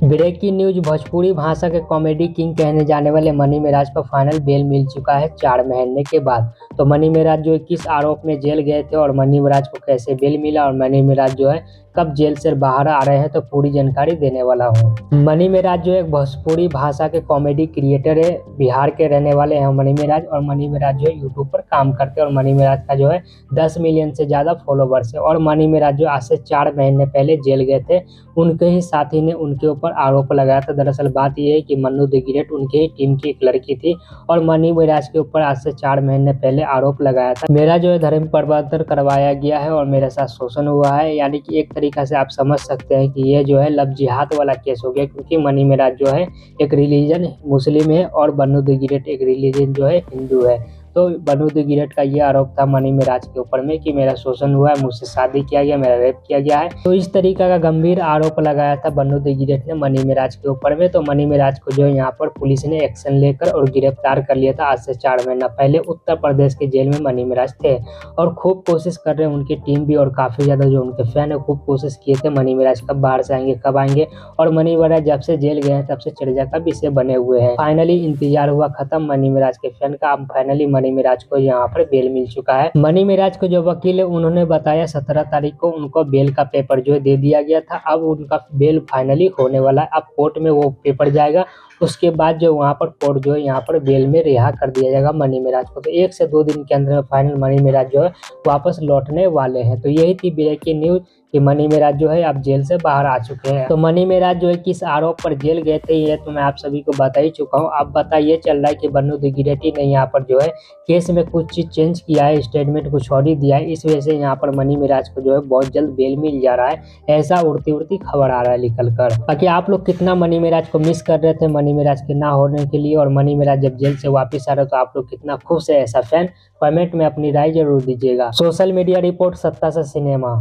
Breaking news. Bhojpuri भाषा के comedy king कहने जाने वाले मनी मेराज को फाइनल बेल मिल चुका है 4 महीने के बाद। तो मनी मेराज जो 21 आरोप में जेल गए थे और मनी मेराज को कैसे बेल मिला और मनी मेराज जो है कब जेल से बाहर आ रहे हैं, तो पूरी जानकारी देने वाला हूँ। मनी मेराज जो एक भोजपुरी भाषा के कॉमेडी क्रिएटर है, बिहार के रहने वाले हैं मनी मेराज। और मनी मेराज जो है यूट्यूब पर काम करते हैं और मनी मेराज का जो है 10 मिलियन से ज़्यादा फॉलोवर्स है। और मनी मेराज जो आज से 4 महीने पहले जेल गए थे, उनके ही साथी ने उनके ऊपर आरोप लगाया था। दरअसल बात यह है कि मन्नू द ग्रेट उनके ही टीम की एक लड़की थी और मनी मेराज के ऊपर आज से 4 महीने पहले आरोप लगाया था। मेरा जो है धर्म परिवर्तन करवाया गया है और मेरे साथ शोषण हुआ है, यानी कि एक तरीका से आप समझ सकते हैं कि ये जो है लव जिहाद वाला केस हो गया, क्योंकि मनी मेराज जो है एक रिलीजन मुस्लिम है और मन्नू द ग्रेट एक रिलीजन जो है हिंदू है। तो मन्नू द ग्रेट का ये आरोप था मनी मेराज के ऊपर में कि मेरा शोषण हुआ है, मुझसे शादी किया गया, मेरा रेप किया गया है। तो इस तरीका का गंभीर आरोप लगाया था मन्नू द ग्रेट ने मनी मेराज के ऊपर में। तो मनी मेराज को जो है यहाँ पर पुलिस ने एक्शन लेकर और गिरफ्तार कर लिया था। आज से 4 महीना पहले उत्तर प्रदेश के जेल में मनी मेराज थे और खूब कोशिश कर रहे हैं उनकी टीम भी, और काफ़ी ज़्यादा जो उनके फैन है खूब कोशिश किए थे मनी मेराज कब बाहर से आएंगे, कब आएंगे। और मनी मेराज जब से जेल गए हैं तब से चर्चा का विषय बने हुए हैं। फाइनली इंतजार हुआ खत्म मनी मेराज के फैन का। अब फाइनली मनी मेराज को यहाँ पर बेल मिल चुका है। मनी मेराज को जो वकील है उन्होंने बताया 17 तारीख को उनको बेल का पेपर जो है दे दिया गया था। अब उनका बेल फाइनली होने वाला है। अब कोर्ट में वो पेपर जाएगा, उसके बाद जो वहाँ पर कोर्ट जो है यहाँ पर बेल में रिहा कर दिया जाएगा मनी मेराज को। तो 1 से 2 दिन के अंदर में फाइनल मनी मेराज जो है वापस लौटने वाले हैं। तो यही थी ब्रेकिंग न्यूज कि मनी मेराज जो है अब जेल से बाहर आ चुके हैं। तो मनी मेराज जो है किस आरोप पर जेल गए थे ये तो मैं आप सभी को बता ही चुका हूँ। अब बता ये चल रहा है कि मन्नू द ग्रेट ने यहाँ पर जो है केस में कुछ चीज चेंज किया है, स्टेटमेंट कुछ और ही दिया है। इस वजह से यहाँ पर मनी मेराज को जो है बहुत जल्द बेल मिल जा रहा है, ऐसा उड़ती खबर आ रहा है निकल कर। बाकी आप लोग कितना मनी मेराज को मिस कर रहे थे मनी मेराज के ना होने के लिए, और मनी मेराज जब जेल से वापस आ रहे हो तो आप लोग कितना खुश है ऐसा फैन, कमेंट में अपनी राय जरूर दीजिएगा। सोशल मीडिया रिपोर्ट सत्ता से सिनेमा।